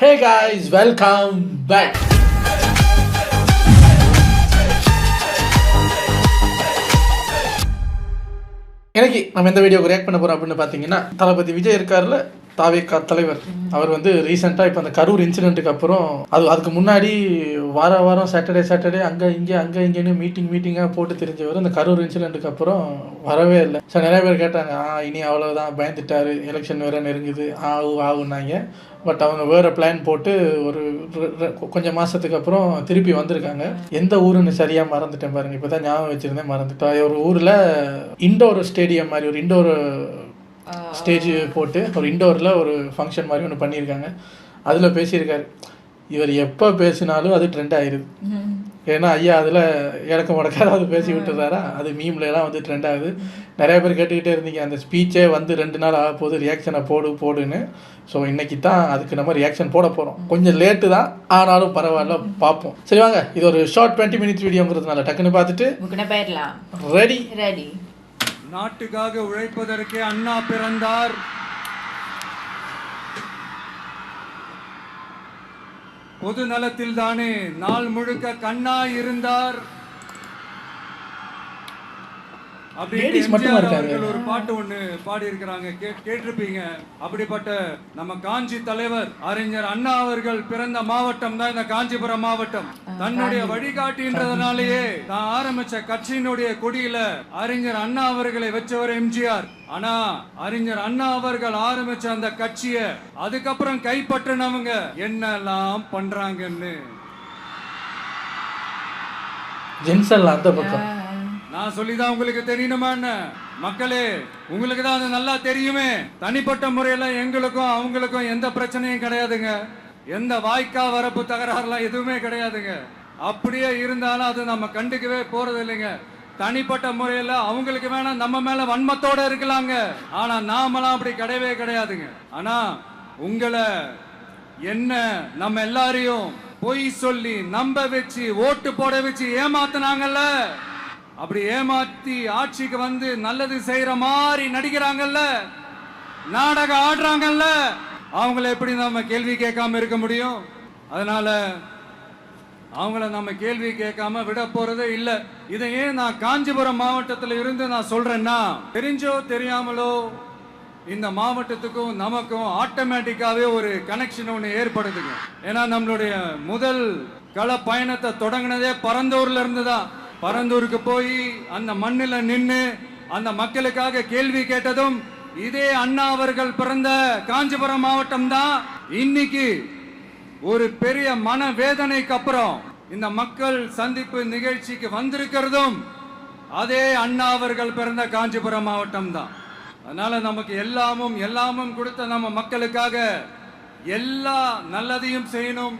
Hey guys, welcome back. இன்னைக்கு நம்ம எந்த வீடியோக்கு ரியாக்ட் பண்ண போறோம் அப்படின்னு பார்த்தீங்கன்னா, தளபதி விஜய் இருக்கார்ல, தாவேகா தலைவர். அவர் வந்து ரீசெண்டாக இப்போ அந்த கரூர் இன்சிடென்ட்டுக்கு அப்புறம் அதுக்கு முன்னாடி வாரம் சாட்டர்டே அங்கே இங்கேன்னு மீட்டிங்காக போட்டு தெரிஞ்சவர் அந்த கரூர் இன்சிடென்ட்டுக்கு அப்புறம் வரவே இல்லை. ஸோ நிறைய பேர் கேட்டாங்க, இனி அவ்வளோதான் பயந்துட்டாரு, எலெக்ஷன் வேறு நெருங்குது ஆகுனாங்க. பட் அவங்க வேறு பிளான் போட்டு ஒரு கொஞ்சம் மாதத்துக்கு அப்புறம் திருப்பி வந்திருக்காங்க. எந்த ஊருன்னு சரியாக மறந்துட்டேன் பாருங்கள், இப்போ தான் ஞாபகம் வச்சுருந்தேன் மறந்துட்டேன். ஒரு ஊரில் இண்டோர் ஸ்டேடியம் மாதிரி ஒரு இண்டோர் ஸ்டேஜ் போட்டு ஒரு இண்டோரில் ஒரு ஃபங்க்ஷன் மாதிரி ஒன்று பண்ணியிருக்காங்க. அதில் பேசியிருக்காரு. இவர் எப்போ பேசினாலும் அது ட்ரெண்ட் ஆகிடுது. ஏன்னா ஐயா அதில் இறக்க முடக்காத பேசி விட்டுறாரா, அது மீம்லாம் வந்து ட்ரெண்ட் ஆகுது. நிறைய பேர் கேட்டுக்கிட்டே இருந்தீங்க, அந்த ஸ்பீச்சே வந்து 2 நாள் ஆக போகுது, ரியாக்ஷனை போடுன்னு. ஸோ இன்றைக்கி தான் அதுக்கு நம்ம ரியாக்ஷன் போட போகிறோம். கொஞ்சம் லேட்டு தான், ஆனாலும் பரவாயில்ல, பார்ப்போம். சரி வாங்க, இது ஒரு ஷார்ட் 20 மினிட்ஸ் வீடியோங்கிறதுனால டக்குன்னு பார்த்துட்டு ரெடி. நாட்டுக்காக உழைப்பதற்கு அண்ணா பிறந்தார். பொது நலத்தில் தானே நாள் முழுக்க கண்ணா இருந்தார். ஒரு பாட்டு ஒண்ணு பாடி இருக்கிறாங்க, கேட்டிருப்பீங்க. அப்படிப்பட்ட நம்ம காஞ்சி தலைவர் அறிஞர் அண்ணா அவர்கள் பிறந்த மாவட்டம் தான் இந்த காஞ்சிபுரம் மாவட்டம். தன்னுடைய வழிகாட்டின்றதுனாலேயே தான் ஆரம்பிச்ச கட்சியினுடைய கொடியில அறிஞர் அண்ணா அவர்களை வச்சவர் எம்ஜிஆர். ஆனா அறிஞர் அண்ணா அவர்கள் ஆரம்பிச்ச அந்த கட்சிய அதுக்கப்புறம் கைப்பற்றினவங்க என்னெல்லாம் பண்றாங்கன்னு அந்த பக்கம் நான் சொல்லிதான் உங்களுக்கு தெரியணுமா என்ன? மக்களே, உங்களுக்கு தான் அது நல்லா தெரியுமே. தனிப்பட்ட முறையில எங்களுக்கும் அவங்களுக்கும் எந்த பிரச்சனையும் கிடையாதுங்க. எந்த வாய்க்கா வரப்பு தகராறுலாம் எதுவுமே கிடையாதுங்க. அப்படியே இருந்தாலும் அது நம்ம கண்டுக்கவே போறது இல்லைங்க. தனிப்பட்ட முறையில அவங்களுக்கு வேணா நம்ம மேல வன்மத்தோட இருக்கலாங்க, ஆனா நாமெல்லாம் அப்படி கிடையவே கிடையாதுங்க. ஆனா உங்களை என்ன நம்ம எல்லாரையும் பொய் சொல்லி நம்ப வச்சு ஓட்டு போட வச்சு ஏமாத்தினாங்கல்ல, அப்படி ஏமாத்தி ஆட்சிக்கு வந்து நல்லது செய்யற மாதிரி நடிக்கிறாங்கல்ல, நாடகம் ஆடுறாங்கல்ல, அவங்கள எப்படி நம்ம கேள்வி கேட்காம இருக்க முடியும்? அதனால அவங்கள நம்ம கேள்வி கேட்காம விட போறதே இல்ல. இதை ஏன் நான் காஞ்சிபுரம் மாவட்டத்தில் இருந்து நான் சொல்றேன்னா, தெரிஞ்சோ தெரியாமலோ இந்த மாவட்டத்துக்கும் நமக்கும் ஆட்டோமேட்டிக்காவே ஒரு கனெக்ஷன் ஒன்று ஏற்படுதுங்க. ஏன்னா நம்மளுடைய முதல் கள பயணத்தை தொடங்கினதே பரந்தூர்ல இருந்து தான். பரந்தூருக்கு போய் அந்த மண்ணில் நின்று அந்த மக்களுக்காக கேள்வி கேட்டதும் இதே அண்ணா அவர்கள் பிறந்த காஞ்சிபுரம் மாவட்டம் தான். இன்னைக்கு ஒரு பெரிய மன வேதனைக்கு அப்புறம் இந்த மக்கள் சந்திப்பு நிகழ்ச்சிக்கு வந்திருக்கிறதும் அதே அண்ணா அவர்கள் பிறந்த காஞ்சிபுரம் மாவட்டம் தான். அதனால நமக்கு எல்லாமும் கொடுத்த நம்ம மக்களுக்காக எல்லா நல்லதையும் செய்யணும்,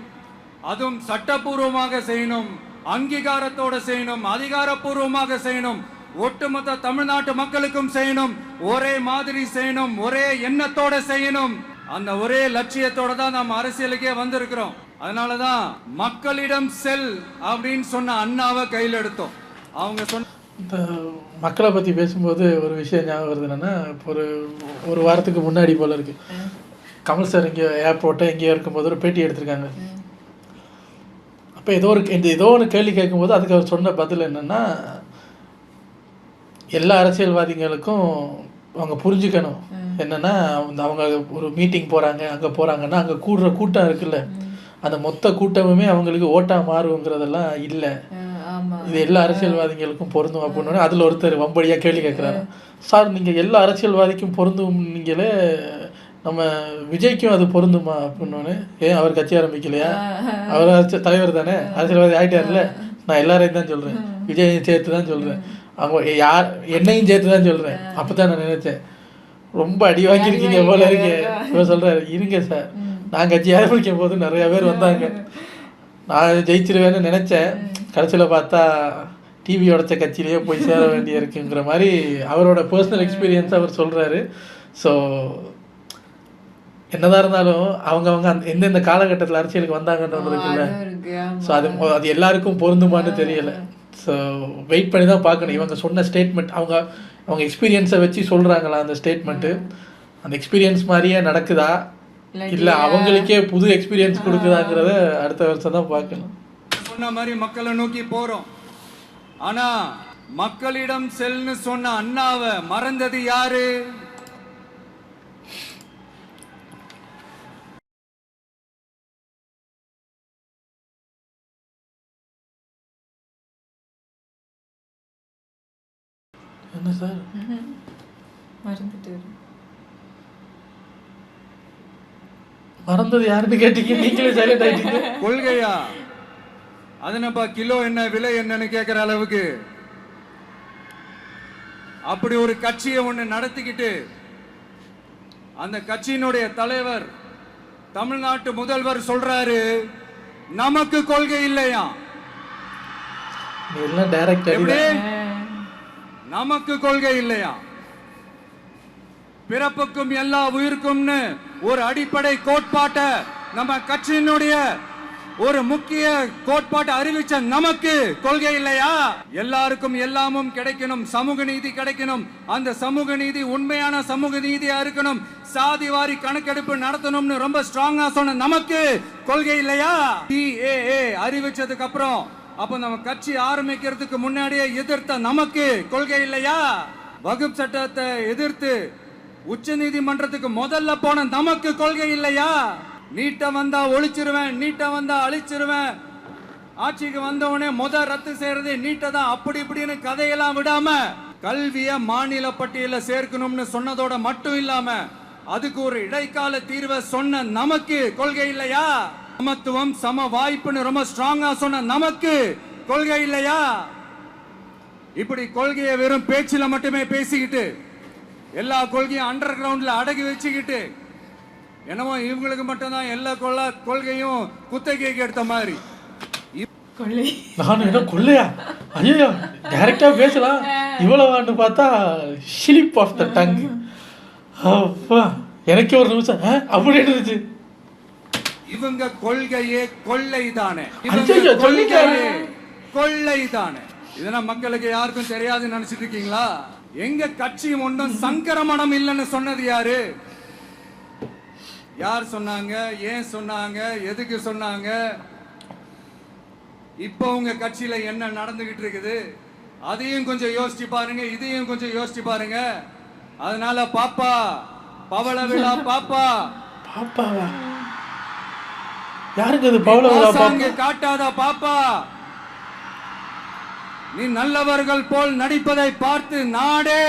அதுவும் சட்டப்பூர்வமாக செய்யணும், அங்கீகாரத்தோட செய்யணும், அதிகாரப்பூர்வமாக செய்யணும், ஒட்டுமொத்த தமிழ்நாட்டு மக்களுக்கும் செய்யணும், ஒரே மாதிரி செய்யணும், ஒரே எண்ணத்தோட செய்யணும். அந்த ஒரே லட்சியத்தோட தான் நம்ம அரசியலுக்கே வந்திருக்கிறோம். அதனாலதான் மக்களிடம் செல் அப்படின்னு சொன்ன அண்ணாவை கையில் எடுத்தோம். அவங்க சொன்ன இந்த மக்களை பற்றி பேசும்போது ஒரு விஷயம் ஞாபகம் வருது. என்னென்னா, ஒரு வாரத்துக்கு முன்னாடி போல் இருக்கு, கமல் சார் இங்கே ஏர்போர்ட்டை எங்கேயோ இருக்கும்போது ஒரு பேட்டி எடுத்திருக்காங்க. இப்போ ஏதோ ஒன்று கேள்வி கேட்கும்போது அதுக்கு அவர் சொன்ன பதில் என்னென்னா, எல்லா அரசியல்வாதிகளுக்கும் அவங்க புரிஞ்சுக்கணும் என்னென்னா, அவங்க ஒரு மீட்டிங் போகிறாங்க, அங்கே போகிறாங்கன்னா அங்கே கூடுற கூட்டம் இருக்குல்ல, அந்த மொத்த கூட்டமுமே அவங்களுக்கு ஓட்டாக மாறுங்கிறதெல்லாம் இல்லை. இது எல்லா அரசியல்வாதிகளுக்கும் பொருந்தும் அப்படின்னு அதில் ஒருத்தர் வம்படியாக கேள்வி கேட்குறாரு. சார், நீங்கள் எல்லா அரசியல்வாதிக்கும் பொருந்தும் நீங்களே, நம்ம விஜய்க்கும் அது பொருந்துமா அப்படின்னு. ஏன் அவர் கட்சி ஆரம்பிக்கலையா? அவர் தலைவர் தானே, அரசியல்வாதி ஆகிட்டார்ல. நான் எல்லாரையும் தான் சொல்கிறேன், விஜயையும் சேர்த்து தான் சொல்கிறேன், அவங்க என்னையும் சேர்த்து தான் சொல்கிறேன். அப்போ தான் நான் நினச்சேன், ரொம்ப அடி வாங்கியிருக்கீங்க போல இருக்கு. இவர் சொல்கிறார், இருங்க சார், நான் கட்சி ஆரம்பிக்கும் போது நிறையா பேர் வந்தாங்க, நான் ஜெயிச்சிருவேன்னு நினச்சேன், கடைசியில் பார்த்தா டிவி உடைச்ச கட்சியிலேயே போய் சேர வேண்டிய இருக்குங்கிற மாதிரி அவரோட பர்சனல் எக்ஸ்பீரியன்ஸ் அவர் சொல்கிறாரு. ஸோ என்னதான் இருந்தாலும் அவங்க எந்தெந்த காலகட்டத்தில் அரசியலுக்கு வந்தாங்கன்றது இருக்குல்ல, ஸோ அது எல்லாருக்கும் பொருந்துமான்னு தெரியலை. ஸோ வெயிட் பண்ணி தான் பார்க்கணும். இவங்க சொன்ன ஸ்டேட்மெண்ட் அவங்க எக்ஸ்பீரியன்ஸை வச்சு சொல்கிறாங்களா அந்த ஸ்டேட்மெண்ட்டு, அந்த எக்ஸ்பீரியன்ஸ் மாதிரியே நடக்குதா இல்ல அவங்களுக்கே புது எக்ஸ்பீரியன்ஸ் கொடுக்குதாங்கிறத அடுத்த வருஷம் தான் பார்க்கணும். சொன்ன மாதிரி மக்களை நோக்கி போறோம். ஆனா மக்களிடம் செல்னு சொன்ன அண்ணாவை மறந்தது யாரு? என்ன சார் மறந்தது யாருன்னு கேட்டீங்க, நீங்களே சைலண்ட் ஆயிட்டீங்க. கொள்கையா? அதனப்பா கிலோ என்ன விலை என்னன்னு கேட்கிற அளவுக்கு அப்படி ஒரு கட்சியை ஒண்ணு நடத்திக்கிட்டு அந்த கட்சியினுடைய தலைவர் தமிழ்நாட்டு முதல்வர் சொல்றாரு நமக்கு கொள்கை இல்லையா? எல்லாம் டைரக்ட் எப்படி? நமக்கு கொள்கை இல்லையா? பிறப்புக்கும் எல்லா உயிருக்கும்னு ஒரு அடிப்படை கோட்பாட்டை நம்ம கட்சியினுடைய ஒரு முக்கிய கோட்பாட்டை அறிவிச்ச நமக்கு கொள்கை இல்லையா? எல்லாருக்கும் எல்லாமும் கிடைக்கணும், சமூக நீதி கிடைக்கணும், அந்த சமூக நீதி உண்மையான சமூக நீதியா இருக்கணும், சாதி வாரி கணக்கெடுப்பு நடத்தணும்னு ரொம்ப ஸ்ட்ராங்கா சொன்ன நமக்கு கொள்கை இல்லையா? CAA அறிவிச்சதுக்கு அப்புறம் அப்ப நம்ம கட்சி ஆரம்பிக்கிறதுக்கு முன்னாடியே எதிர்த்த நமக்கு கொள்கை இல்லையா? வகுப்பு சட்டத்தை எதிர்த்து உச்ச நீதிமன்றத்துக்கு முதல்ல போன நமக்கு கொள்கை இல்லையா? நீட்ட வந்தா ஒழிச்சிருவேன், நீட்ட வந்தா அழிச்சிருவேன், ஆட்சிக்கு வந்தவனே ரத்து செய்யறது நீட்ட தான், அப்படி இப்படின்னு கதையெல்லாம் விடாம கல்விய மாநில பட்டியல சேர்க்கணும்னு சொன்னதோட மட்டும் இல்லாம அதுக்கு ஒரு இடைக்கால தீர்வை சொன்ன நமக்கு கொள்கை இல்லையா? சமத்துவம் சம வாய்ப்புன்னு ரொம்ப ஸ்ட்ராங்கா சொன்ன நமக்கு கொள்கை இல்லையா? இப்படி கொள்கையை வெறும் பேச்சில மட்டுமே பேசிக்கிட்டு எல்லா கொள்கையும் அண்டர் கிரவுண்ட்ல அடக்கி வச்சுக்கிட்டு என்னமோ இவங்களுக்கு மட்டும்தான் எல்லா கொள்கையும் குத்தகைக்கு எடுத்த மாதிரி. நான் என்ன கொள்ளையா? ஐயோ டைரக்டா பேசலாம் இவ்வளவான்னு பார்த்தா ஸ்லிப் ஆஃப் த டங். அப்பா எனக்கே ஒரு நிமிஷம் அப்படி இருந்துச்சு. இவங்க கொள்கையே கொள்ளைதானே, கொள்ளைதானே. இதெல்லாம் மக்களுக்கு யாருக்கும் தெரியாதுன்னு நினைச்சிட்டு இருக்கீங்களா? எங்க கட்சி ஒன்றும் சங்கரமணம் இல்லைன்னு சொன்னது யாரு? யார் சொன்னாங்க? ஏன் சொன்னாங்க? எதுக்கு சொன்னாங்க? இப்போ உங்க கட்சியில என்ன நடந்துகிட்டு இருக்குது அதையும் கொஞ்சம் யோசிச்சு பாருங்க, இதையும் கொஞ்சம் யோசிச்சு பாருங்க. அதனால பாப்பா பவள விழா பாப்பா பாப்பாவா? யாருக்கு அது பவள விழா பாப்பா? காட்டாதா பாப்பா? நீ நல்லவர்கள் போல் நடிப்பதை பார்த்து நாடே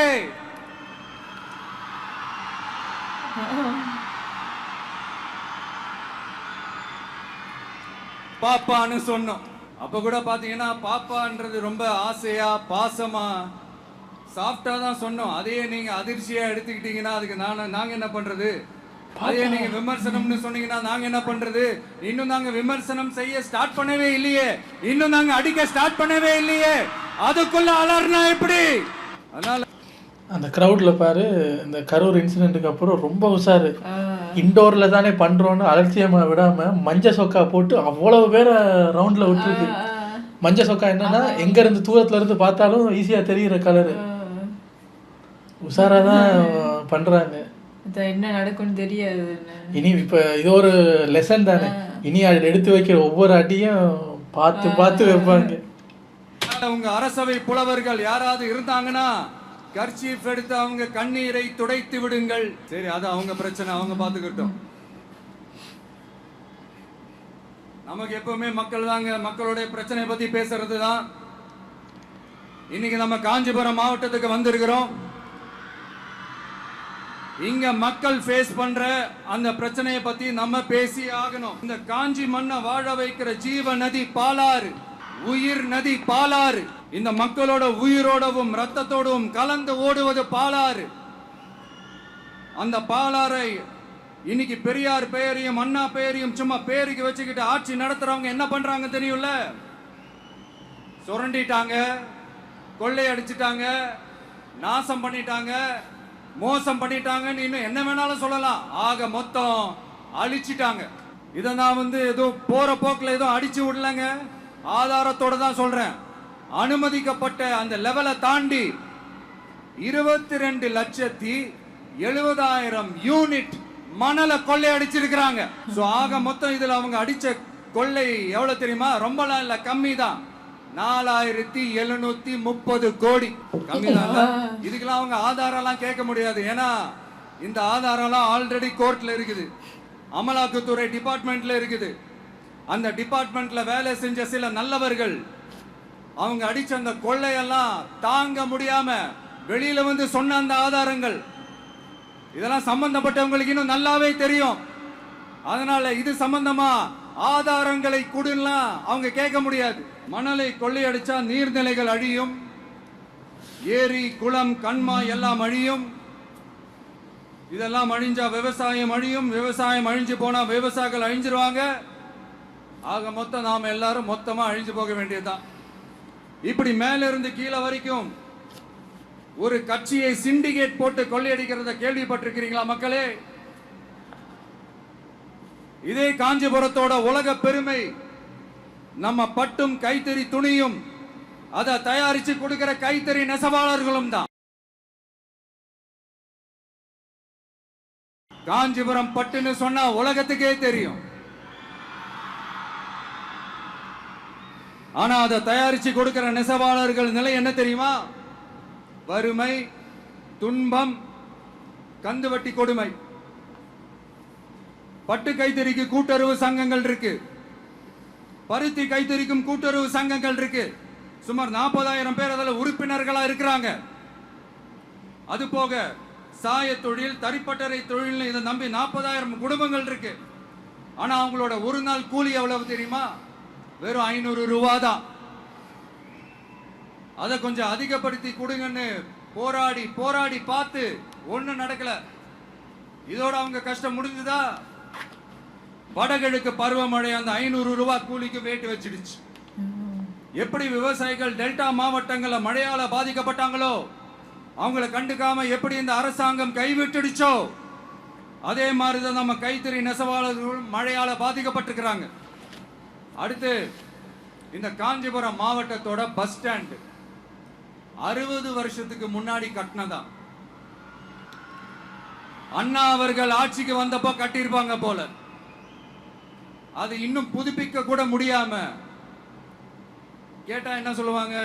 பாப்பான்னு சொன்னோம். அப்ப கூட பாத்தீங்கன்னா பாப்பான்றது ரொம்ப ஆசையா பாசமா சாஃப்டா தான் சொன்னோம். அதையே நீங்க அதிர்ச்சியா எடுத்துக்கிட்டீங்கன்னா அதுக்கு நாங்க என்ன பண்றது? அதே நீங்க விமர்சனம்னு சொன்னீங்கன்னா நாங்க என்ன பண்றது? இன்னும் நாங்க விமர்சனம் செய்ய ஸ்டார்ட் பண்ணவே இல்லையே, இன்னும் நாங்க அடிக்க ஸ்டார்ட் பண்ணவே இல்லையே, அதுக்குள்ள அலர்னா எப்படி? அதனால அந்த கிரவுட்ல பாரு, இந்த கரூர் இன்சிடென்ட்டுக்கு அப்புறம் ரொம்ப உஷாரு. இண்டோர்ல தானே பண்றோம்னு அலட்சியமா விடாம மஞ்ச சொக்கா போட்டு அவ்வளவு பேரை ரவுண்ட்ல விட்டுருக்கு. மஞ்ச சொக்கா என்னன்னா எங்க இருந்து தூரத்துல இருந்து பார்த்தாலும் ஈஸியா தெரியுற கலரு. உஷாரா தான் பண்றாங்க. என்ன நடக்கும்னு தெரியாது. இனி இப்ப இது ஒரு லெசன் தானே, இனி அதில் எடுத்து வைக்கிற ஒவ்வொரு அடியும் பார்த்து பார்த்து வைப்பாங்க. உங்க அரசவை புலவர்கள் யாராவது இருந்தாங்கன்னா கர்ச்சீஃப் எடுத்து அவங்க கண்ணீரை துடைத்து விடுங்கள். சரி, அது அவங்க பிரச்சனை, அவங்க பாத்துக்கிட்டோம். நமக்கு எப்பவுமே மக்கள் தாங்க, மக்களுடைய பிரச்சனை பத்தி பேசுறது தான். இன்னைக்கு நம்ம காஞ்சிபுரம் மாவட்டத்துக்கு வந்திருக்கிறோம். இங்க மக்கள் ஃபேஸ் பண்ற அந்த பிரச்சனையை பத்தி நம்ம பேசி ஆகணும். இந்த காஞ்சி மண்ணை வாழ வைக்கிற ஜீவ நதி பாலாறு, உயிர் நதி பாலாறு. இந்த மக்களோட உயிரோடவும் ரத்தத்தோடவும் கலந்து ஓடுவது பாலாறு. அந்த பாலாறை இன்னைக்கு பெரியார் பெயரையும் அண்ணா பெயரையும் சும்மா பேருக்கு வச்சுக்கிட்டு ஆட்சி நடத்துறவங்க என்ன பண்றாங்க தெரியும்ல? சுரண்டிட்டாங்க, கொள்ளையடிச்சிட்டாங்க, நாசம் பண்ணிட்டாங்க, மோசம் பண்ணிட்டாங்கன்னு இன்னும் என்ன வேணாலும் சொல்லலாம். ஆக மொத்தம் அழிச்சிட்டாங்க. இதை நான் ஏதோ போற போக்குல ஏதோ அடிச்சு விடலங்க, ஆதாரத்தோட தான் சொல்றேன். அனுமதிக்கப்பட்ட அந்த லெவலை தாண்டி 22,70,70,000 யூனிட் மணலை கொள்ளை அடிச்சிருக்கிறாங்க. சோ ஆக மொத்தம் இதுல அவங்க அடிச்ச கொள்ளை எவ்வளவு தெரியுமா? ரொம்பலாம் இல்ல, கம்மி தான். 4730 கோடி. கம்மி தான். இதுக்கெல்லாம் அவங்க ஆதாரம் எல்லாம் கேட்க முடியாது. ஏன்னா இந்த ஆதாரம் எல்லாம் ஆல்ரெடி கோர்ட்ல இருக்குது, அமலாக்கத்துறை டிபார்ட்மெண்ட்ல இருக்குது. அந்த டிபார்ட்மெண்ட்ல வேலை செஞ்ச சில நல்லவர்கள் அவங்க அடிச்ச அந்த கொள்ளையெல்லாம் தாங்க முடியாம வெளியில வந்து சொன்ன அந்த ஆதாரங்கள் இதெல்லாம் சம்பந்தப்பட்டவங்களுக்கு இன்னும் நல்லாவே தெரியும். அதனால இது சம்பந்தமா ஆதாரங்களை கொடுலாம் அவங்க கேட்க முடியாது. மணலை கொள்ளையடிச்சா நீர்நிலைகள் அழியும், ஏரி குளம் கண்மா எல்லாம் அழியும். இதெல்லாம் அழிஞ்சா விவசாயம் அழியும், விவசாயம் அழிஞ்சு போனா விவசாயிகள் அழிஞ்சிருவாங்க. ஆக மொத்தம் நாம எல்லாரும் மொத்தமா அழிஞ்சு போக வேண்டியதுதான். இப்படி மேல இருந்து கீழே வரைக்கும் ஒரு கட்சியை சிண்டிகேட் போட்டு கொள்ளையடிக்கிறத கேள்விப்பட்டிருக்கிறீங்களா மக்களே? இதே காஞ்சிபுரத்தோட உலக பெருமை நம்ம பட்டும் கைத்தறி துணியும் அதை தயாரிச்சு கொடுக்கிற கைத்தறி நெசவாளர்களும் தான். காஞ்சிபுரம் பட்டுன்னு சொன்னா உலகத்துக்கே தெரியும். ஆனா அதை தயாரிச்சு கொடுக்கிற நெசவாளர்கள் நிலை என்ன தெரியுமா? வறுமை, துன்பம், கந்துவட்டி கொடுமை. பட்டு கைத்தறிக்கு கூட்டுறவு சங்கங்கள் இருக்கு, பருத்தி கைத்தறிக்கும் கூட்டுறவு சங்கங்கள் இருக்கு. சுமார் 40,000 பேர் அதில் உறுப்பினர்களா இருக்கிறாங்க. அது போக சாய தொழில், தறிப்பட்டறை தொழில் இதை நம்பி 40,000 குடும்பங்கள் இருக்கு. ஆனா அவங்களோட ஒரு நாள் கூலி எவ்வளவு தெரியுமா? வெறும் 500 ரூபா தான். அதை கொஞ்சம் அதிகப்படுத்தி கொடுங்கன்னு போராடி போராடி பார்த்து ஒண்ணு நடக்கல. இதோட அவங்க கஷ்டம் முடிஞ்சுதா? வடகிழக்கு பருவமழை அந்த 500 ரூபாய் கூலிக்கு வேட்டு வச்சிடுச்சு. எப்படி விவசாயிகள் டெல்டா மாவட்டங்கள்ல மழையால பாதிக்கப்பட்டாங்களோ அவங்கள கண்டுக்காம எப்படி இந்த அரசாங்கம் கைவிட்டுடுச்சோ அதே மாதிரிதான் நம்ம கைத்தறி நெசவாளர்கள் மழையால பாதிக்கப்பட்டிருக்கிறாங்க. அடுத்து இந்த காஞ்சிபுரம் மாவட்டத்தோட பஸ் ஸ்டாண்ட் 60 வருஷத்துக்கு முன்னாடி கட்டினதா. அண்ணா அவர்கள் ஆட்சிக்கு வந்தப்போ கட்டியிருப்பாங்க போல. அது இன்னும் புதுப்பிக்க கூட முடியாம கேட்டா என்ன சொல்லுவாங்க?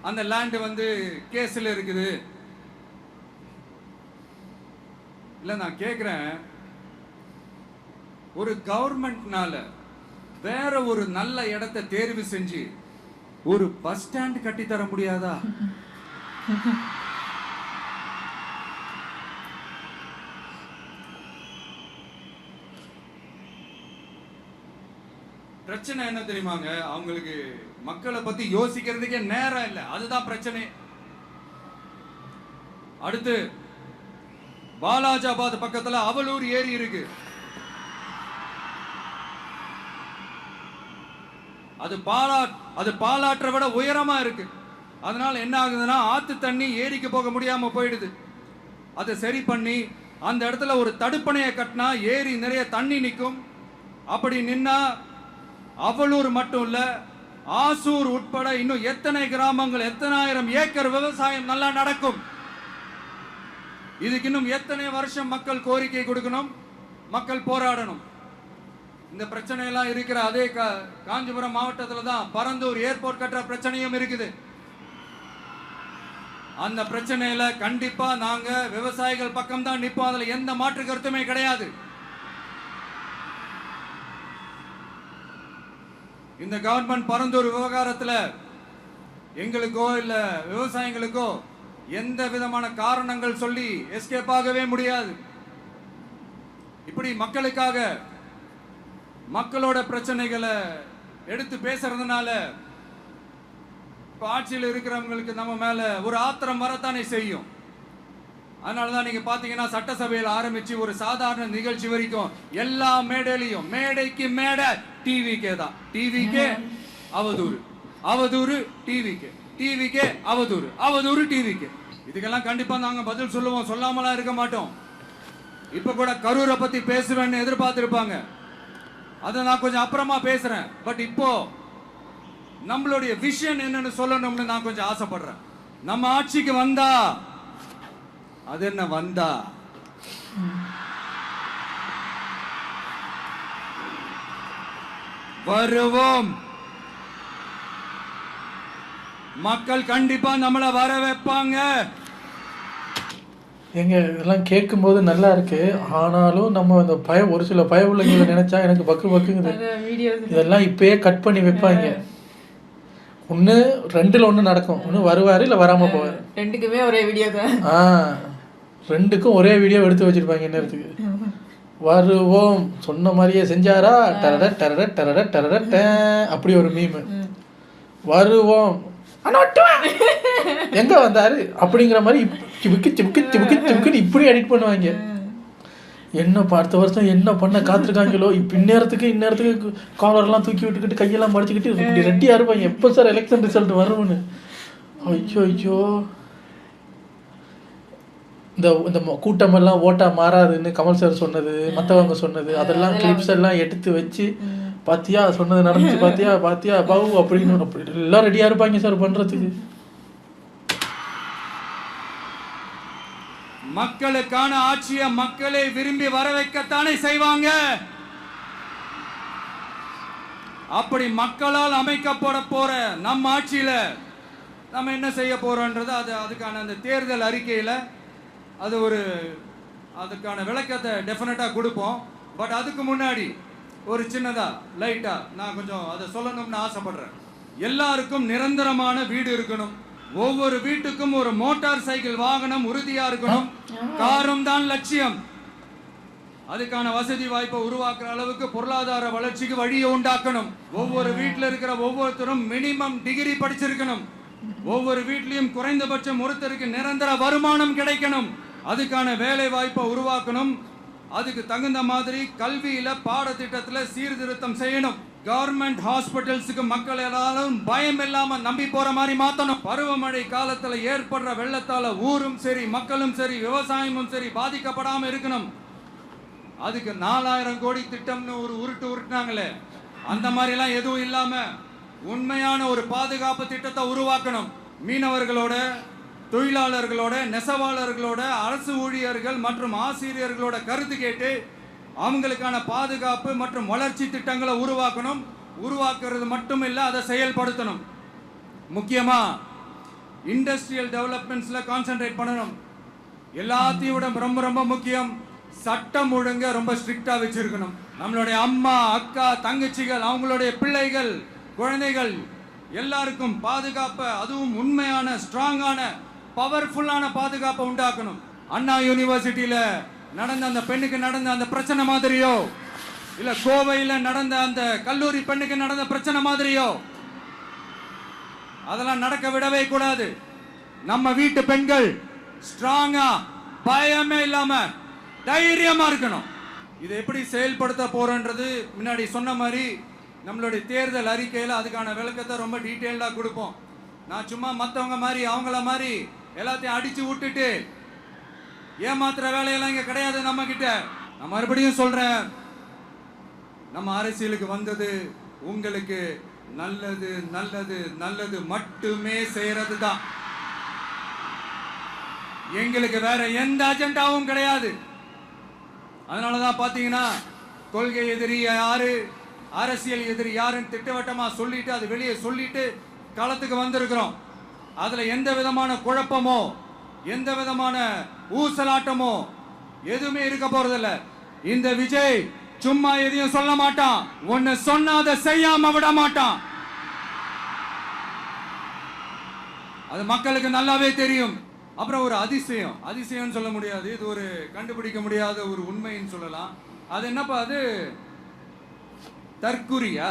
அந்த லேண்ட் வந்து கேஸ்ல இருக்குது. இல்ல நான் கேக்குறேன், ஒரு கவர்மெண்ட்னால வேற ஒரு நல்ல இடத்தை தேர்வு செஞ்சு ஒரு பஸ் ஸ்டாண்ட் கட்டி தர முடியாதா? பிரச்சனை என்ன தெரியுமாங்க? அவங்களுக்கு மக்களை பத்தி யோசிக்கிறதுக்கே நேரம் இல்லை, அதுதான் பிரச்சனை. அடுத்து பாலாஜாபாத் பக்கத்துல அவலூர் ஏரி இருக்கு. அது பாலாற்றை விட உயரமா இருக்கு. அதனால என்ன ஆகுதுன்னா ஆத்து தண்ணி ஏரிக்கு போக முடியாம போயிடுது. அதை சரி பண்ணி அந்த இடத்துல ஒரு தடுப்பணையை கட்டினா ஏரி நிறைய தண்ணி நிற்கும். அப்படி நின்னா அவலூர் மட்டும் இல்ல, ஆசூர் உட்பட இன்னும் எத்தனை கிராமங்கள், எத்தனை ஆயிரம் ஏக்கர் விவசாயம் நல்லா நடக்கும். இதுக்கு இன்னும் எத்தனை வருஷம் மக்கள் கோரிக்கை கொடுக்கணும், மக்கள் போராடணும். இந்த பிரச்சனை எல்லாம் இருக்கிற அதே காஞ்சிபுரம் மாவட்டத்துல தான் பரந்தூர் ஏர்போர்ட் கட்டுற பிரச்சனையும் இருக்குது. அந்த பிரச்சனையில கண்டிப்பா நாங்க விவசாயிகள் பக்கம் தான் நிப்போம், அதுல எந்த மாற்று கருத்துமே கிடையாது. இந்த கவர்மெண்ட் பரந்தூர் விவகாரத்துல எங்களுக்கோ இல்ல விவசாயிகளுக்கோ எந்த விதமான காரணங்கள் சொல்லி எஸ்கேப் ஆகவே முடியாது. இப்படி மக்களுக்காக மக்களோட பிரச்சனைகளை எடுத்து பேசுறதுனால ஆட்சியில் இருக்கிறவங்களுக்கு நம்ம மேல ஒரு ஆத்திரம் வரத்தானே செய்யும். அதனாலதான் நீங்க பாத்தீங்கன்னா சட்டசபையில் ஆரம்பிச்சு ஒரு சாதாரண நிகழ்ச்சி வரைக்கும் எல்லா மேடையிலையும் மேடைக்கு மேடை டிவிக்கே தான். டிவிக்கே அவதூறு, அவதூறு டிவிக்கே, டிவிக்கே அவதூறு, அவதூறு டிவிக்கே. இதுக்கெல்லாம் கண்டிப்பா நாங்க பதில் சொல்லுவோம், சொல்லாமலாம் இருக்க மாட்டோம். இப்ப கூட கரூரை பத்தி பேசுவேன்னு எதிர்பார்த்திருப்பாங்க, அதை நான் கொஞ்சம் அப்புறமா பேசுறேன். பட் இப்போ நம்மளுடைய விஷன் என்னன்னு சொல்லணும்னு நான் கொஞ்சம் ஆசைப்படுறேன். நம்ம ஆட்சிக்கு வந்தா அது என்ன வந்தா வருவோம். மக்கள் கண்டிப்பா நம்மளை வர வைப்பாங்க. எங்க இதெல்லாம் கேட்கும்போது நல்லா இருக்கு. ஆனாலும் நம்ம அந்த ஒரு சில உள்ளவங்களை நினைச்சா எனக்கு பக்கு பக்குங்குது. இதெல்லாம் இப்பயே கட் பண்ணி வைப்பாங்க. ஒன்று ரெண்டில் ஒன்று நடக்கும். ஒன்று வருவார் இல்லை வராமல் போவார். ரெண்டுக்குமே ஒரே வீடியோ தான். ரெண்டுக்கும் ஒரே வீடியோ எடுத்து வச்சிருப்பாங்க. நேரத்துக்கு வருவோம் சொன்ன மாதிரியே செஞ்சாரா டரட டரட டரட டரட அப்படி ஒரு மீமு. வருவோம் எங்க வந்தாரு அப்படிங்கிற மாதிரி சிவுக்கு சிவுக்கு சிவுக்கு சிவுக்குன்னு இப்படி எடிட் பண்ணுவாங்க. என்ன அடுத்த வருஷம் என்ன பண்ண காத்திருக்காங்களோ. இப்போ இந்நேரத்துக்கு காலர்லாம் தூக்கி விட்டுக்கிட்டு கையெல்லாம் மடிச்சுக்கிட்டு இப்படி ரெட்டியா இருப்பாங்க. எப்போ சார் எலெக்ஷன் ரிசல்ட் வரும்னு. ஐயோ ஐயோ இந்த கூட்டமெல்லாம் ஓட்டா மாறாதுன்னு கமல் சார் சொன்னது, மற்றவங்க சொன்னது, அதெல்லாம் கிளிப்ஸ் எல்லாம் எடுத்து வச்சு பாத்தியா சொன்னது நடந்துச்சு பாத்தியா பாவு அப்படின்னு அப்படி எல்லாம் ரெடியா இருப்பாங்க சார் பண்றதுக்கு. மக்களுக்கான ஆட்சியை மக்களை விரும்பி வர வைக்கத்தானே செய்வாங்க. அப்படி மக்களால் அமைக்கப்பட போற நம்ம ஆட்சியில நம்ம என்ன செய்ய போறோம்ன்றது அதுக்கான அந்த தேர்தல் அறிக்கையில அதுக்கான விளக்கத்தை டெஃபினட்டா கொடுப்போம். பட் அதுக்கு முன்னாடி ஒரு சின்னதா லைட்டா நான் கொஞ்சம் அதை சொல்லணும்னு ஆசைப்படுறேன். எல்லாருக்கும் நிரந்தரமான வீடு இருக்கணும். ஒவ்வொரு வீட்டுக்கும் ஒரு மோட்டார் சைக்கிள் வாகனம் உறுதியா இருக்கணும். காரும் தான் லட்சியம். அதுக்கான வசதி வாய்ப்பை உருவாக்குற அளவுக்கு பொருளாதார வளர்ச்சிக்கு வழியை உண்டாக்கணும். ஒவ்வொரு வீட்டில் இருக்கிற ஒவ்வொருத்தரும் மினிமம் டிகிரி படிச்சிருக்கணும். ஒவ்வொரு வீட்லயும் குறைந்தபட்சம் ஒருத்தருக்கு நிரந்தர வருமானம் கிடைக்கணும். அதுக்கான வேலை வாய்ப்பை உருவாக்கணும். அதுக்கு தகுந்த மாதிரி கல்வியில பாடத்திட்டத்துல சீர்திருத்தம் செய்யணும். கவர்மெண்ட் ஹாஸ்பிட்டல்ஸுக்கு மக்கள் எல்லாரும் பயம் இல்லாம நம்பி போற மாதிரி மாத்தணும். பருவமழை காலத்துல ஏற்படுற வெள்ளத்தால ஊரும் சரி மக்களும் சரி விவசாயமும் சரி பாதிக்கப்படாம இருக்கணும். அதுக்கு 4000 கோடி திட்டம்னு ஒரு உருட்டுனாங்களே, அந்த மாதிரி எல்லாம் எதுவும் இல்லாம உண்மையான ஒரு பாதுகாப்பு திட்டத்தை உருவாக்கணும். மீனவர்களோட, தொழிலாளர்களோட, நெசவாளர்களோட, அரசு ஊழியர்கள் மற்றும் ஆசிரியர்களோட கருத்து கேட்டு அவங்களுக்கான பாதுகாப்பு மற்றும் வளர்ச்சி திட்டங்களை உருவாக்கணும். உருவாக்குறது மட்டும் இல்லை, அதை செயல்படுத்தணும். முக்கியமா இண்டஸ்ட்ரியல் டெவலப்மெண்ட்ஸ்ல கான்சென்ட்ரேட் பண்ணணும். எல்லாத்தையும் விட ரொம்ப ரொம்ப முக்கியம், சட்டம் ஒழுங்க ரொம்ப ஸ்ட்ரிக்டா வச்சிருக்கணும். நம்மளுடைய அம்மா, அக்கா, தங்கச்சிகள், அவங்களுடைய பிள்ளைகள், குழந்தைகள் எல்லாருக்கும் பாதுகாப்பை, அதுவும் உண்மையான ஸ்ட்ராங்கான பவர்ஃபுல்லான பாதுகாப்பை உண்டாக்கணும். அண்ணா யூனிவர்சிட்டியில நடந்த அந்த பெண்ணுக்கு நடந்த அந்த பிரச்சனை மாதிரியோ, இல்ல கோவையில நடந்த அந்த கல்லூரி பெண்ணுக்கு நடந்த பிரச்சனை மாதிரியோ அதெல்லாம் நடக்க விடவே கூடாது. நம்ம வீட்டு பெண்கள் ஸ்ட்ராங்கா பயமே இல்லாம தைரியமா இருக்கணும். இதை எப்படி செயல்படுத்த போறோன்றது முன்னாடி சொன்ன மாதிரி நம்மளுடைய தேர்தல் அறிக்கையில் அதுக்கான விளக்கத்தை ரொம்ப டீட்டெயில்டாக கொடுப்போம். நான் சும்மா மற்றவங்க மாதிரி அவங்கள மாதிரி எல்லாத்தையும் அடிச்சு விட்டுட்டு ஏமாத்துற வேலையெல்லாம் இங்கே கிடையாது நம்ம கிட்ட. நான் மறுபடியும் சொல்றேன், நம்ம அரசியலுக்கு வந்தது உங்களுக்கு நல்லது நல்லது நல்லது மட்டுமே செய்யறது தான். எங்களுக்கு வேற எந்த அஜெண்டாவும் கிடையாது. அதனாலதான் பாத்தீங்கன்னா கொள்கை எதிரி யாரு, அரசியல் எதிரி யாருன்னு திட்டவட்டமா சொல்லிட்டு அது வெளியே சொல்லிட்டு களத்துக்கு வந்திருக்கிறோம். அதுல எந்த விதமான குழப்பமோ எந்த விதமான ஊசலாட்டமோ எதுவுமே இருக்க போறதில்ல. இந்த விஜய் சும்மா எதையும் சொல்ல மாட்டான். ஒன்னு சொன்னா அதை செய்யாம விட மாட்டான். அது மக்களுக்கு நல்லாவே தெரியும். அப்புறம் ஒரு அதிசயம் சொல்ல முடியாது, இது ஒரு கண்டுபிடிக்க முடியாத ஒரு உண்மைன்னு சொல்லலாம். அது என்னப்பா, அது தற்குறியா?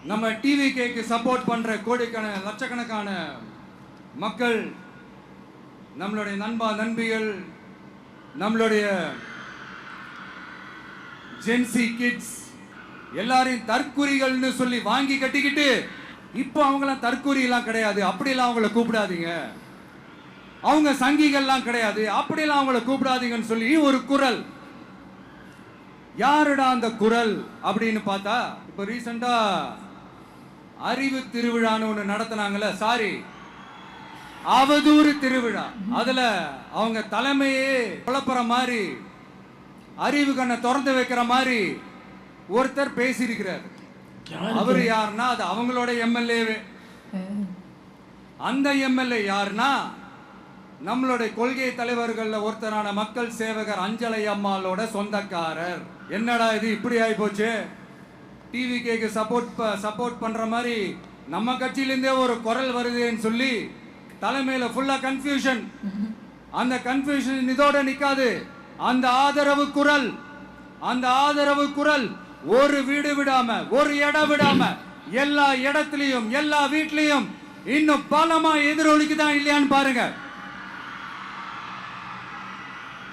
நம்ம டிவிகேக்கு சப்போர்ட் பண்ற கோடிக்கணக்கான லட்சக்கணக்கான மக்கள், நம்மளுடைய நண்பா நண்பிகள், நம்மளுடைய ஜென்சி கிட்ஸ் எல்லாரையும் தற்குறிகள்னு சொல்லி வாங்கி கட்டிக்கிட்டு இப்போ அவங்களாம் தற்குறி எல்லாம் கிடையாது, அப்படியெல்லாம் அவங்கள கூப்பிடாதீங்க, அவங்க சங்கிகள்லாம் கிடையாது, அப்படியெல்லாம் அவங்கள கூப்பிடாதீங்கன்னு சொல்லி ஒரு குரல். யாருடா அந்த குரல் அப்படின்னு பார்த்தா, இப்ப ரீசெண்டா அறிவு திருவிழான்னு ஒண்ணு நடத்தினாங்கல்ல, சாரி அவதூறு திருவிழா, அதுல அவங்க தலைமையே குழப்புற மாதிரி, அறிவு கண்ணை திறந்து வைக்கிற மாதிரி ஒருத்தர் பேசியிருக்கிறார். அவரு யாருன்னா அது அவங்களோட எம்எல்ஏ. அந்த எம்எல்ஏ யாருன்னா நம்மளுடைய கொள்கை தலைவர்கள்ல ஒருத்தரான மக்கள் சேவகர் அஞ்சலை அம்மாளோட சொந்தக்காரர். என்னடா இது இப்படி ஆகி போச்சு, டிவிகேக்கு சப்போர்ட் பண்ற மாதிரி நம்ம கட்சியிலிருந்தே ஒரு குரல் வருதுன்னு சொல்லி தலைமையில ஃபுல்லா கன்ஃபியூஷன். அந்த கன்ஃபியூஷன் இதோட நிக்காது. அந்த ஆதரவு குரல் ஒரு வீடு விடாம, ஒரு இடம் விடாம, எல்லா இடத்திலையும் எல்லா வீட்லயும் இன்னும் பலமா எதிரொலிக்குதான் இல்லையான்னு பாருங்க.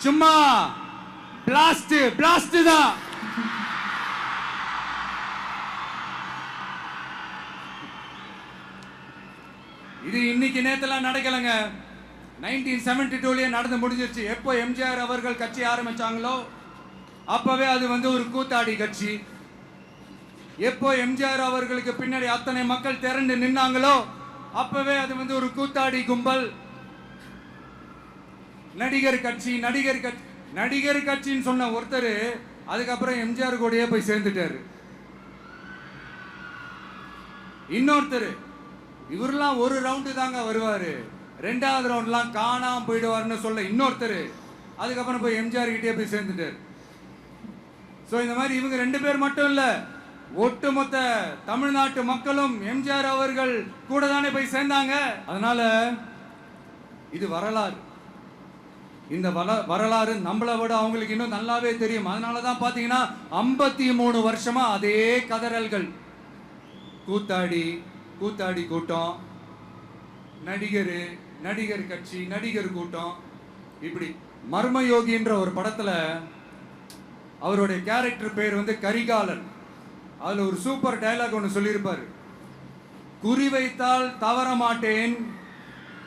சும்மா பிளாஸ்ட் தான். இது இன்னைக்கு நேத்துல நடக்கலங்க. 1972 நடந்து முடிஞ்சிருச்சு. எப்போ எம்ஜிஆர் அவர்கள் கட்சி ஆரம்பிச்சாங்களோ அப்பவே அது ஒரு கூத்தாடி கட்சி. எப்போ எம்ஜிஆர் அவர்களுக்கு பின்னாடி அத்தனை மக்கள் திரண்டு நின்னாங்களோ அப்பவே அது ஒரு கூத்தாடி கும்பல். நடிகர் கட்சின்னு சொன்ன ஒருத்தர் அதுக்கப்புறம் எம்ஜிஆர் கூடயே போய் சேர்ந்துட்டாரு. இன்னொருத்தர் இவரெல்லாம் ஒரு ரவுண்டு தாங்க வருவாரு, ரெண்டாவது ரவுண்ட்லாம் காணாம போயிடுவாருன்னு சொல்ல இன்னொருத்தர் அதுக்கப்புறம் போய் எம்ஜிஆர் கிட்டே போய் சேர்ந்துட்டாரு. சோ இந்த மாதிரி இவங்க ரெண்டு பேர் மட்டும் இல்ல, ஒட்டுமொத்த தமிழ்நாட்டு மக்களும் எம்ஜிஆர் அவர்கள் கூட தானே போய் சேர்ந்தாங்க. அதனால இது வரலாறு. இந்த வரலாறு நம்மளை விட அவங்களுக்கு இன்னும் நல்லாவே தெரியும். அதனாலதான் பாத்தீங்கன்னா 53 வருஷமா அதே கதறல்கள். கூத்தாடி கூட்டம், நடிகர் கட்சி, நடிகர் கூட்டம். இப்படி மர்மயோகின்ற ஒரு படத்துல அவருடைய கேரக்டர் பேர் கரிகாலன். அதுல ஒரு சூப்பர் டயலாக் ஒன்று சொல்லியிருப்பாரு. குறி வைத்தால் தவற மாட்டேன்,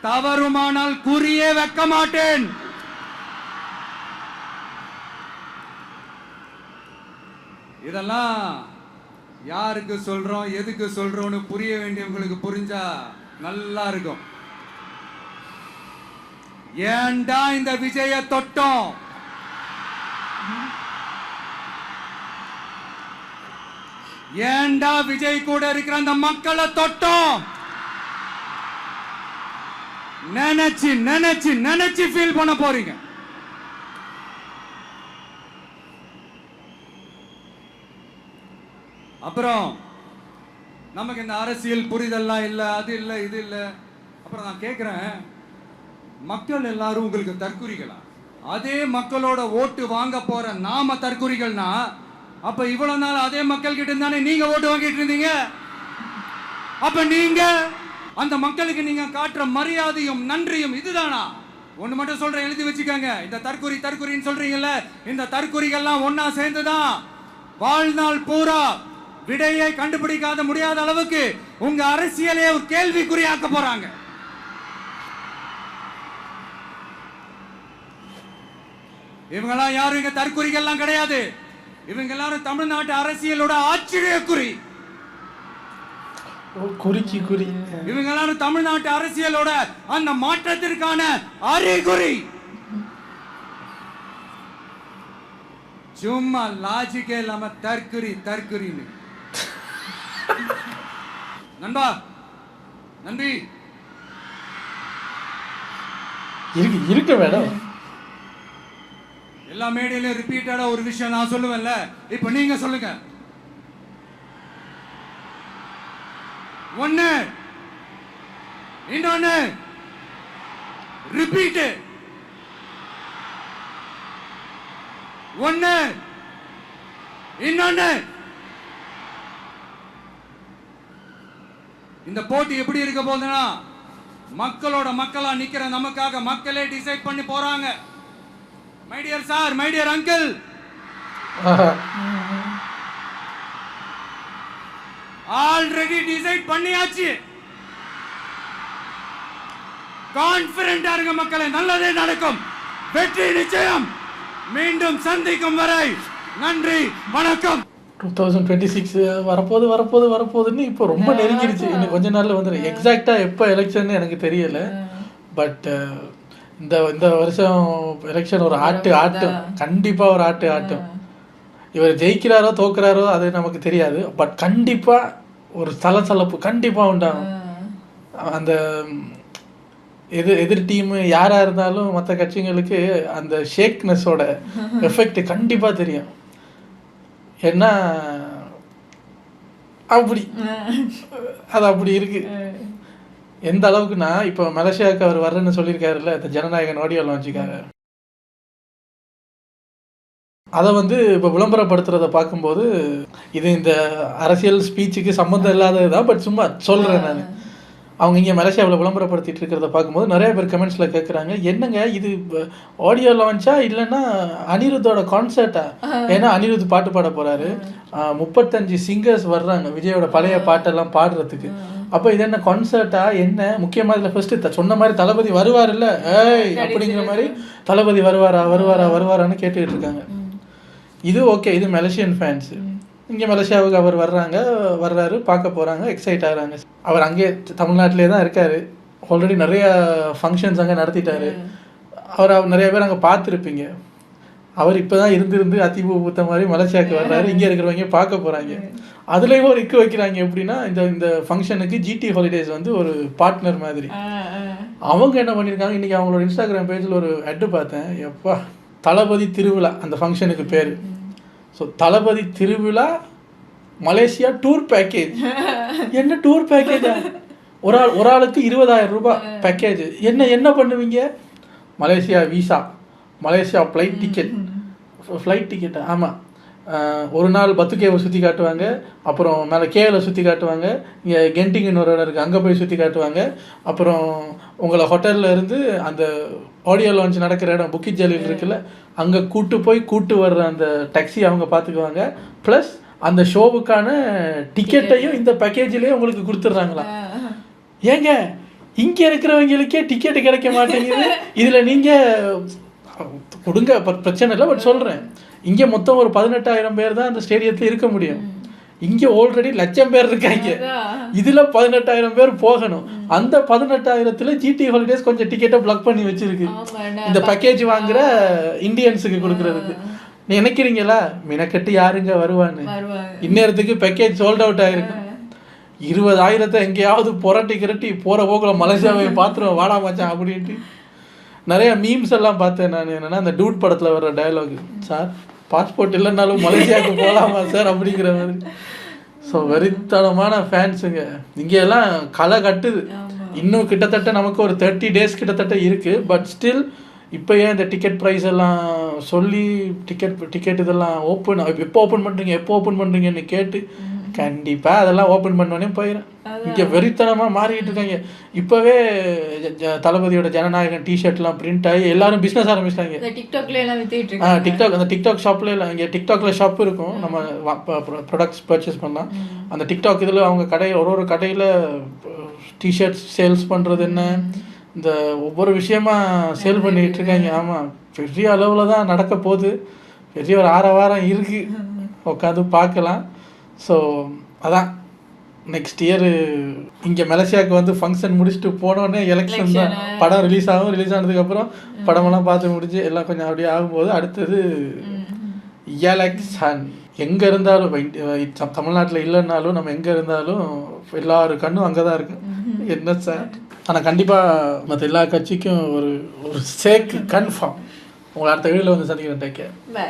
தவறுமானால் குறியே வைக்க மாட்டேன். இதெல்லாம் யாருக்கு சொல்றோம், எதுக்கு சொல்றோம்னு புரிய வேண்டியவங்களுக்கு புரிஞ்சா நல்லா இருக்கும். ஏண்டா இந்த விஜய தொட்டோம், ஏண்டா விஜய் கூட இருக்கிற அந்த மக்களை தொட்டோம் நினைச்சு ஃபீல் பண்ண போறீங்க. அப்புறம் நமக்கு இந்த அரசியல் புரிதல்லாம் இல்ல, அது இல்ல, இது இல்ல. அப்புறம் நான் கேட்கிறேன், மக்கள் எல்லாரும் உங்களுக்கு தற்குறிகளா? அதே மக்களோட ஓட்டு வாங்க போற நாம தற்குறிகள்னா அப்ப இவ்வளவு நாள் அதே மக்கள் கிட்ட இருந்தானே நீங்க ஓட்டு வாங்கிட்டு இருந்தீங்க. அப்ப நீங்க அந்த மக்களுக்கு நீங்க காட்டுற மரியாதையும் நன்றியும் இதுதானா? ஒண்ணு மட்டும் சொல்றேன், எழுதி வச்சுக்கோங்க. இந்த தற்குறின்னு சொல்றீங்கல்ல, இந்த தற்குறிகள்லாம் ஒன்னா சேர்ந்துதான் வாழ்நாள் பூரா விடையை கண்டுபிடிக்காத முடியாத அளவுக்கு உங்க அரசியலே ஒரு கேள்விக்குறியாக்க போறாங்க. இவங்கெல்லாம் யாரும் இங்க தற்குறிகள்லாம் கிடையாது. இவங்க எல்லாரும் தமிழ்நாட்டு அரசியலோட ஆச்சரியக்குறி. இவங்க எல்லாரும் தமிழ்நாட்டு அரசியலோட அந்த மாற்றத்திற்கான அறிகுறி. சும்மா லாஜிக்கே இல்லாம தற்குறின்னு. நம்பி இருக்க வேணும். எல்லா மேடையிலும் ரிப்பீட்டடா ஒரு விஷயம் நான் சொல்லுவேன்ல, இப்ப நீங்க சொல்லுங்க. ஒண்ணு, இன்னொன்னு, ரிப்பீட். ஒண்ணு, இன்னொன்னு. இந்த போட்டி எப்படி இருக்க போகுதுன்னா, மக்களோட மக்களா நிக்கிற நமக்காக மக்களே டிசைட் பண்ணி போறாங்க. My dear sir, my dear uncle, already decide பண்ணியாச்சு. கான்பிடென்டா இருங்க மக்களே, நல்லதே நடக்கும், வெற்றி நிச்சயம். மீண்டும் சந்திக்கும் வரை நன்றி, வணக்கம். 2026 வரப்போகுதுன்னு இப்போ ரொம்ப நெருங்கிடுச்சு. இன்னும் கொஞ்ச நாளில் வந்துடும். எக்ஸாக்டாக எப்போ எலெக்ஷன் எனக்கு தெரியலை. பட் இந்த வருஷம் எலெக்ஷன் ஒரு ஆட்டும், கண்டிப்பாக ஒரு ஆட்டும். இவர் ஜெயிக்கிறாரோ தோக்குறாரோ அது நமக்கு தெரியாது. பட் கண்டிப்பாக ஒரு சலசலப்பு கண்டிப்பாக உண்டாகும். அந்த எதிர் டீம் யாராக இருந்தாலும் மற்ற கட்சிங்களுக்கு அந்த ஷேக்னஸோட எஃபெக்ட் கண்டிப்பாக தெரியும். ஏன்னா அப்படி இருக்கு. எந்த அளவுக்குன்னா இப்போ மலேசியாவுக்கு அவர் வர்றேன்னு சொல்லியிருக்காருல்ல, இந்த ஜனநாயகன் ஆடியோ லான்ச்சுக்காக. அதை இப்போ விளம்பரப்படுத்துறதை பார்க்கும்போது இது இந்த அரசியல் ஸ்பீச்சுக்கு சம்மந்தம் இல்லாதது தான். பட் சும்மா சொல்கிறேன் நான். அவங்க இங்கே மலேசியாவில் விளம்பரப்படுத்திட்டு இருக்கிறத பார்க்கும்போது நிறைய பேர் கமெண்ட்ஸில் கேட்குறாங்க, என்னங்க இது ஆடியோ லான்ச்சா இல்லைன்னா அனிருத்தோட கான்சர்ட்டா? ஏன்னா அனிருத் பாட்டு பாட போகிறாரு. 35 சிங்கர்ஸ் வர்றாங்க விஜயோட பழைய பாட்டெல்லாம் பாடுறதுக்கு. அப்போ இது என்ன கான்சர்ட்டா என்ன? முக்கியமாக இதில் ஃபஸ்ட்டு சொன்ன மாதிரி தளபதி வருவார் இல்லை அப்படிங்கிற மாதிரி தளபதி வருவாரான்னு கேட்டுக்கிட்டு இருக்காங்க. இது ஓகே, இது மலேசியன் ஃபேன்ஸு. இங்கே மலேசியாவுக்கு அவர் வர்றாரு, பார்க்க போகிறாங்க, எக்ஸைட் ஆகிறாங்க. அவர் அங்கே தமிழ்நாட்டிலே தான் இருக்கார். ஆல்ரெடி நிறைய ஃபங்க்ஷன்ஸ் அங்கே நடத்திட்டார். அவர் நிறைய பேர் அங்கே பார்த்துருப்பீங்க. அவர் இப்போ தான் இருந்து அதிபூ பூத்த மாதிரி மலேசியாவுக்கு வர்றாரு. இங்கே இருக்கிறவங்க பார்க்க போகிறாங்க. அதுலேயும் ஒரு இக்கு வைக்கிறாங்க. எப்படின்னா இந்த ஃபங்க்ஷனுக்கு ஜிடி ஹாலிடேஸ் ஒரு பார்ட்னர் மாதிரி. அவங்க என்ன பண்ணியிருக்காங்க, இன்றைக்கி அவங்களோட இன்ஸ்டாகிராம் பேஜில் ஒரு அட்டு பார்த்தேன். எப்பா, தளபதி திருவிழா அந்த ஃபங்க்ஷனுக்கு பேர். ஸோ தளபதி திருவிழா மலேசியா டூர் பேக்கேஜ். என்ன டூர் பேக்கேஜா? ஒரு ஆளுக்கு 20,000 ரூபாய் பேக்கேஜ். என்ன பண்ணுவீங்க? மலேசியா விசா, மலேசியா ஃப்ளைட் டிக்கெட்டா? ஆமாம். ஒரு நாள் பத்துக்கேவை சுற்றி காட்டுவாங்க. அப்புறம் மேலே கேவில் சுற்றி காட்டுவாங்க. இங்கே கெண்டிங்னு ஒரு இடம் இருக்குது, அங்கே போய் சுற்றி காட்டுவாங்க. அப்புறம் உங்களை ஹோட்டலில் இருந்து அந்த ஆடியோ லான்ச் நடக்கிற இடம் புக்கிட் ஜலீல் இருக்குல்ல, அங்கே கூட்டு வர்ற அந்த டாக்ஸி அவங்க பார்த்துக்குவாங்க. ப்ளஸ் அந்த ஷோவுக்கான டிக்கெட்டையும் இந்த பேக்கேஜிலே உங்களுக்கு கொடுத்துட்றாங்களா? ஏங்க இங்கே இருக்கிறவங்களுக்கே டிக்கெட்டு கிடைக்க மாட்டேங்குது, இதில் நீங்கள் கொடுங்க, பிரச்சனை இல்லை. பட் சொல்கிறேன், இங்கே மொத்தம் ஒரு 18,000 பேர் தான் அந்த ஸ்டேடியத்தில் இருக்க முடியும். இங்கே ஆல்ரெடி 1,00,000 பேர் இருக்காங்க. இதில் 18,000 பேர் போகணும். அந்த 18,000ல் ஜிடி ஹாலிடேஸ் கொஞ்சம் டிக்கெட்டை பிளாக் பண்ணி வச்சிருக்கு இந்த பேக்கேஜ் வாங்குற இந்தியன்ஸுக்கு கொடுக்குறதுக்கு. நினைக்கிறீங்களா மினக்கட்டு யாருங்க வருவான்னு? இந்நேரத்துக்கு பேக்கேஜ் சோல்ட் அவுட் ஆகிருக்கு. 20,000 எங்கேயாவது கிரட்டி போகிற போக்கில் மலேசியாவை பார்த்துருவோம் வாடா மச்சான் அப்படின்ட்டு நிறைய மீம்ஸ் எல்லாம் பார்த்தேன் நான். என்னென்னா அந்த டூட் படத்தில் வர்ற டயலாக், சார் பாஸ்போர்ட் இல்லைன்னாலும் மலேசியாவுக்கு போகலாமா சார் அப்படிங்கிற மாதிரி. ஸோ வெறித்தனமான ஃபேன்ஸுங்க இங்கே எல்லாம் களை கட்டுது. இன்னும் கிட்டத்தட்ட நமக்கு ஒரு 30 days கிட்டத்தட்ட இருக்குது. பட் ஸ்டில் இப்போ ஏன் இந்த டிக்கெட் ப்ரைஸ் எல்லாம் சொல்லி டிக்கெட் இதெல்லாம் எப்போ ஓப்பன் பண்ணுறீங்கன்னு கேட்டு கண்டிப்பாக அதெல்லாம் ஓப்பன் பண்ணோன்னே போயிடும். இங்கே வெறித்தனமாக மாறிக்கிட்டு இருக்காங்க. இப்போவே தளபதியோட ஜனநாயகன் டிஷர்ட்லாம் பிரிண்ட் ஆகி எல்லாரும் பிஸ்னஸ் ஆரம்பிச்சிட்டாங்க. அந்த டிக்டாக் ஷாப்ல இல்லை, இங்கே டிக்டாக்ல ஷாப் இருக்கும், நம்ம ப்ராடக்ட்ஸ் பர்ச்சேஸ் பண்ணலாம். அந்த டிக்டாக் இதில் அவங்க ஒரு கடையில் டிஷர்ட்ஸ் சேல்ஸ் பண்ணுறது என்ன, இந்த ஒவ்வொரு விஷயமா சேல் பண்ணிகிட்டு இருக்காங்க. ஆமாம், பெரிய அளவில் தான் நடக்க போகுது. பெரிய ஒரு 6 வாரம் இருக்குது, உட்காந்து பார்க்கலாம். ஸோ அதான் நெக்ஸ்ட் இயர் இங்கே மலேசியாவுக்கு ஃபங்க்ஷன் முடிச்சுட்டு போனோடனே எலெக்ஷன் தான். படம் ரிலீஸ் ஆனதுக்கப்புறம் படமெல்லாம் பார்த்து முடிஞ்சு எல்லாம் கொஞ்சம் அப்படியே ஆகும்போது அடுத்தது எலெக்ஷன். எங்கே இருந்தாலும் தமிழ்நாட்டில் இல்லைன்னாலும் நம்ம எங்கே இருந்தாலும் எல்லாரும் கண்ணும் அங்கே தான் இருக்கு. என்ன சார், ஆனால் கண்டிப்பாக மற்ற எல்லா கட்சிக்கும் ஒரு சேக் கன்ஃபார்ம். உங்களை அடுத்த வீடியோவில் சந்திக்கிறேன். Take care, by.